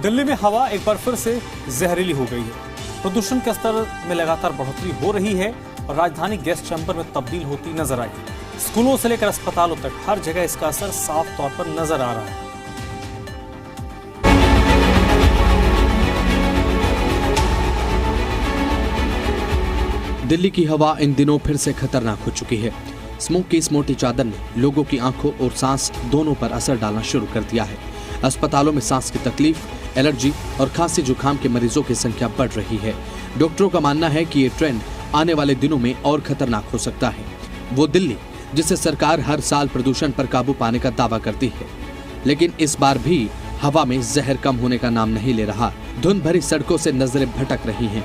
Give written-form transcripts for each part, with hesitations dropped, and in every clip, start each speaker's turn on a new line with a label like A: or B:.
A: दिल्ली में हवा एक बार फिर से जहरीली हो गई है। प्रदूषण के स्तर में लगातार बढ़ोतरी हो रही है और राजधानी गैस चैम्बर में तब्दील होती नजर आई। स्कूलों से लेकर अस्पतालों तक हर जगह इसका असर साफ तौर पर नजर आ रहा है।
B: दिल्ली की हवा इन दिनों फिर से खतरनाक हो चुकी है। स्मोक की इस मोटी चादर ने लोगों की आंखों और सांस दोनों पर असर डालना शुरू कर दिया है। अस्पतालों में सांस की तकलीफ, एलर्जी और खांसी जुकाम के मरीजों की संख्या बढ़ रही है। डॉक्टरों का मानना है कि ये ट्रेंड आने वाले दिनों में और खतरनाक हो सकता है। वो दिल्ली जिसे सरकार हर साल प्रदूषण पर काबू पाने का दावा करती है, लेकिन इस बार भी हवा में जहर कम होने का नाम नहीं ले रहा। धुंध भरी सड़कों से नजरें भटक रही हैं।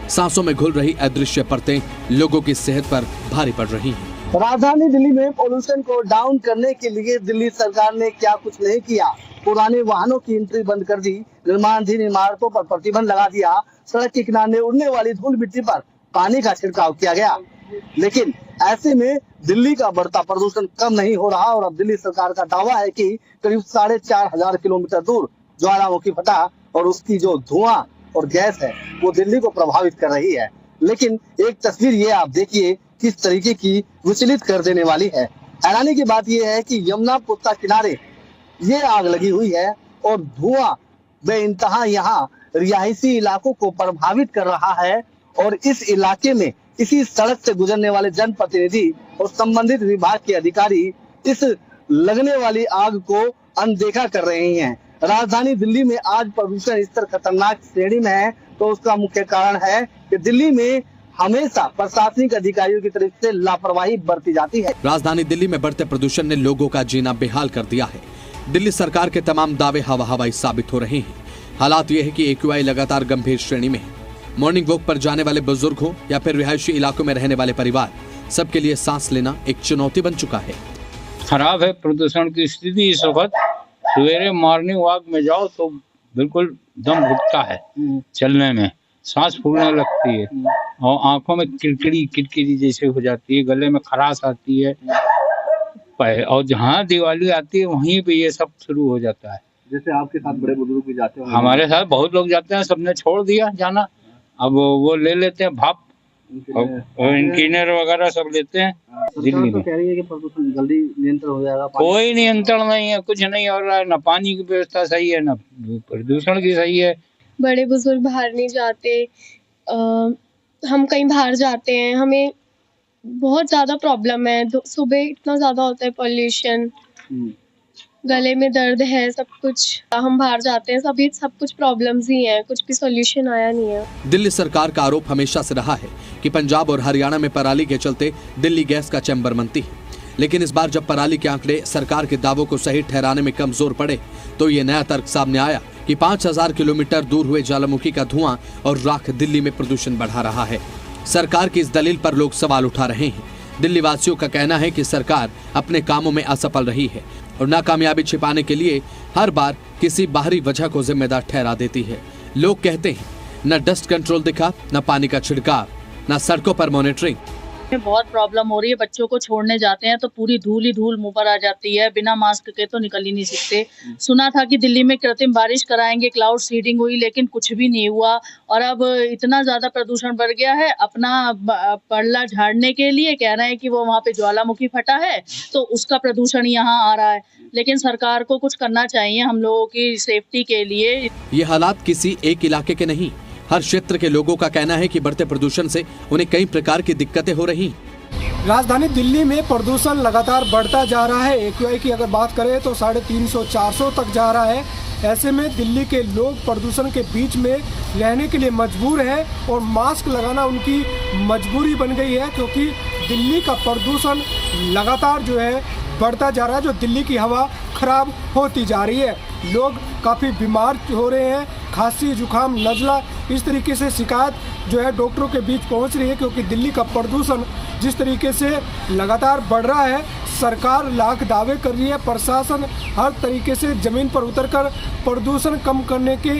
B: सांसों में घुल रही अदृश्य परतें लोगों की सेहत पर भारी पड़ रही हैं।
C: राजधानी दिल्ली में पोल्यूशन को डाउन करने के लिए दिल्ली सरकार ने क्या कुछ नहीं किया। पुराने वाहनों की एंट्री बंद कर दी, निर्माणाधीन इमारतों पर प्रतिबंध लगा दिया, सड़क के किनारे उड़ने वाली धूल मिट्टी पर पानी का छिड़काव किया गया। लेकिन ऐसे में दिल्ली का बढ़ता प्रदूषण कम नहीं हो रहा और अब दिल्ली सरकार का दावा है कि करीब 4,500 किलोमीटर दूर ज्वालामुखी फटा और उसकी जो धुआं और गैस है वो दिल्ली को प्रभावित कर रही है। लेकिन एक तस्वीर ये आप देखिए किस तरीके की विचलित कर देने वाली है। हैरानी की बात यह है कि यमुना पुत्ता किनारे ये आग लगी हुई है और धुआं बेइंतहा यहाँ रिहायशी इलाकों को प्रभावित कर रहा है और इस इलाके में इसी सड़क से गुजरने वाले जनप्रतिनिधि और संबंधित विभाग के अधिकारी इस लगने वाली आग को अनदेखा कर रहे हैं। राजधानी दिल्ली में आज प्रदूषण स्तर खतरनाक श्रेणी में है तो उसका मुख्य कारण है कि दिल्ली में हमेशा प्रशासनिक अधिकारियों की तरफ से लापरवाही बरती जाती है।
B: राजधानी दिल्ली में बढ़ते प्रदूषण ने लोगों का जीना बेहाल कर दिया है। दिल्ली सरकार के तमाम दावे हवाई साबित हो रहे हैं। हालात ये है कि AQI लगातार गंभीर श्रेणी में है। मॉर्निंग वॉक पर जाने वाले बुजुर्ग हो या फिर रिहायशी इलाकों में रहने वाले परिवार, सबके लिए सांस लेना एक चुनौती बन चुका है।
D: खराब है प्रदूषण की स्थिति इस वक्त। सवेरे मॉर्निंग वॉक में जाओ तो बिल्कुल दम घुटता है, चलने में सांस फूलने लगती है और आंखों में किरकिरी जैसे हो जाती है, गले में खराश आती है और जहाँ दिवाली आती है वहीं पे ये सब शुरू हो जाता है।
C: जैसे आपके साथ बड़े बुजुर्ग भी जाते हैं?
D: हमारे साथ बहुत लोग जाते हैं, सबने छोड़ दिया जाना। अब वो ले लेते हैं भाप और इंजीनियर वगैरह सब लेते हैं। दिल्ली में
C: कह रही है कि प्रदूषण जल्दी नियंत्रण हो जाएगा।
D: कोई नियंत्रण नहीं है, कुछ नहीं हो रहा है। न पानी की व्यवस्था सही है, न प्रदूषण की सही है।
E: बड़े बुजुर्ग बाहर नहीं जाते, हम कहीं बाहर जाते हैं, हमें बहुत ज्यादा प्रॉब्लम है। सुबह इतना ज्यादा होता है पॉल्यूशन, गले में दर्द है, सब कुछ। हम बाहर जाते हैं, सब कुछ प्रॉब्लम्स ही हैं, कुछ भी सॉल्यूशन आया नहीं है।
B: दिल्ली सरकार का आरोप हमेशा से रहा है कि पंजाब और हरियाणा में पराली के चलते दिल्ली गैस का चैम्बर बनती है। लेकिन इस बार जब पराली के आंकड़े सरकार के दावों को सही ठहराने में कमजोर पड़े तो ये नया तर्क सामने आया कि 5,000 किलोमीटर दूर हुए ज्वालामुखी का धुआं और राख दिल्ली में प्रदूषण बढ़ा रहा है। सरकार की इस दलील पर लोग सवाल उठा रहे हैं। दिल्ली वासियों का कहना है कि सरकार अपने कामों में असफल रही है और नाकामयाबी छिपाने के लिए हर बार किसी बाहरी वजह को जिम्मेदार ठहरा देती है। लोग कहते हैं न डस्ट कंट्रोल दिखा, न पानी का छिड़काव, न सड़कों पर मॉनिटरिंग।
F: बहुत प्रॉब्लम हो रही है। बच्चों को छोड़ने जाते हैं तो पूरी धूल ही धूल मुंह पर आ जाती है, बिना मास्क के तो निकल ही नहीं सकते। सुना था कि दिल्ली में कृत्रिम बारिश कराएंगे, क्लाउड सीडिंग हुई, लेकिन कुछ भी नहीं हुआ और अब इतना ज्यादा प्रदूषण बढ़ गया है। अपना पल्ला झाड़ने के लिए कह रहे हैं कि वो वहाँ पे ज्वालामुखी फटा है तो उसका प्रदूषण यहाँ आ रहा है, लेकिन सरकार को कुछ करना चाहिए हम लोगों की सेफ्टी के लिए।
B: ये हालात किसी एक इलाके के नहीं, हर क्षेत्र के लोगों का कहना है कि बढ़ते प्रदूषण से उन्हें कई प्रकार की दिक्कतें हो रही।
G: राजधानी दिल्ली में प्रदूषण लगातार बढ़ता जा रहा है। AQI की अगर बात करें तो 350-400 तक जा रहा है। ऐसे में दिल्ली के लोग प्रदूषण के बीच में रहने के लिए मजबूर है और मास्क लगाना उनकी मजबूरी बन गई है, क्योंकि दिल्ली का प्रदूषण लगातार जो है बढ़ता जा रहा है। जो दिल्ली की हवा खराब होती जा रही है, लोग काफ़ी बीमार हो रहे हैं। खांसी, जुकाम, नज़ला, इस तरीके से शिकायत जो है डॉक्टरों के बीच पहुंच रही है, क्योंकि दिल्ली का प्रदूषण जिस तरीके से लगातार बढ़ रहा है। सरकार लाख दावे कर रही है, प्रशासन हर तरीके से ज़मीन पर उतरकर प्रदूषण कम करने के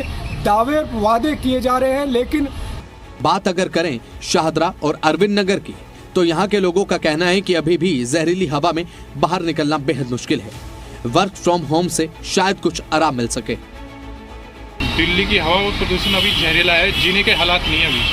G: दावे वादे किए जा रहे हैं। लेकिन
B: बात अगर करें शाहदरा और अरविंद नगर की तो यहाँ के लोगों का कहना है कि अभी भी जहरीली हवा में बाहर निकलना बेहद मुश्किल है। वर्क फ्रॉम होम से शायद कुछ आराम मिल सके।
H: दिल्ली की हवा और प्रदूषण अभी जहरीला है, जीने के हालात नहीं है अभी।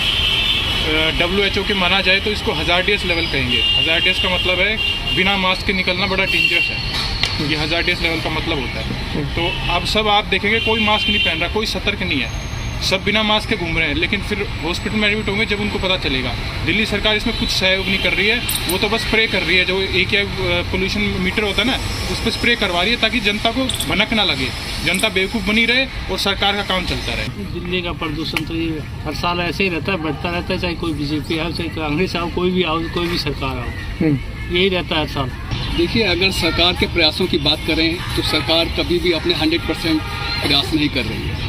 H: WHO के माना जाए तो इसको हजार्डियस लेवल कहेंगे। हजार्डियस का मतलब है बिना मास्क के निकलना बड़ा डेंजरस है, ये हजार्डियस लेवल का मतलब होता है। तो अब सब आप देखेंगे कोई मास्क नहीं पहन रहा, कोई सतर्क नहीं है, सब बिना मास्क के घूम रहे हैं। लेकिन फिर हॉस्पिटल में एडमिट होंगे जब उनको पता चलेगा। दिल्ली सरकार इसमें कुछ सहयोग नहीं कर रही है, वो तो बस स्प्रे कर रही है। जो AQI पोल्यूशन मीटर होता है ना, उस पर स्प्रे करवा रही है ताकि जनता को भनक ना लगे, जनता बेवकूफ़ बनी रहे और सरकार का काम चलता रहे।
I: दिल्ली का प्रदूषण तो ये हर साल ऐसे ही रहता है, बढ़ता रहता है, चाहे कोई BJP आओ, चाहे कांग्रेस आओ, कोई भी आओ, कोई भी सरकार आओ, यही रहता है हर साल।
J: देखिए, अगर सरकार के प्रयासों की बात करें तो सरकार कभी भी अपने 100% प्रयास नहीं कर रही है।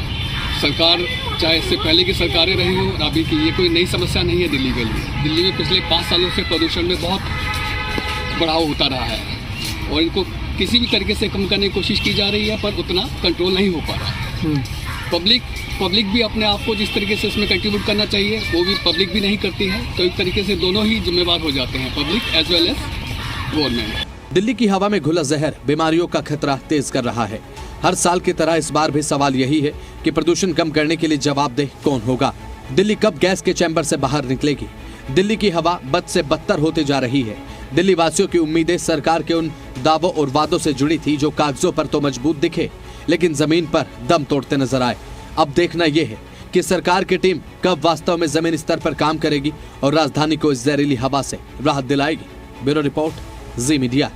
J: सरकार चाहे इससे पहले की सरकारें रही हो और अभी की, ये कोई नई समस्या नहीं है दिल्ली के लिए। दिल्ली में पिछले 5 सालों से प्रदूषण में बहुत बढ़ाव होता रहा है और इनको किसी भी तरीके से कम करने की कोशिश की जा रही है, पर उतना कंट्रोल नहीं हो पा रहा। पब्लिक भी अपने आप को जिस तरीके से इसमें कंट्रीब्यूट करना चाहिए, वो भी पब्लिक भी नहीं करती है। तो एक तरीके से दोनों ही जिम्मेवार हो जाते हैं, public as well as government.
B: Delhi की हवा में घुला जहर बीमारियों का खतरा तेज कर रहा है। हर साल की तरह इस बार भी सवाल यही है कि प्रदूषण कम करने के लिए जवाबदेह कौन होगा। दिल्ली कब गैस के चैम्बर से बाहर निकलेगी? दिल्ली की हवा बद से बदतर होते जा रही है। दिल्ली वासियों की उम्मीदें सरकार के उन दावों और वादों से जुड़ी थी जो कागजों पर तो मजबूत दिखे, लेकिन जमीन पर दम तोड़ते नजर आए। अब देखना यह है कि सरकार की टीम कब वास्तव में जमीनी स्तर पर काम करेगी और राजधानी को इस जहरीली हवा से राहत दिलाएगी। ब्यूरो रिपोर्ट, जी मीडिया।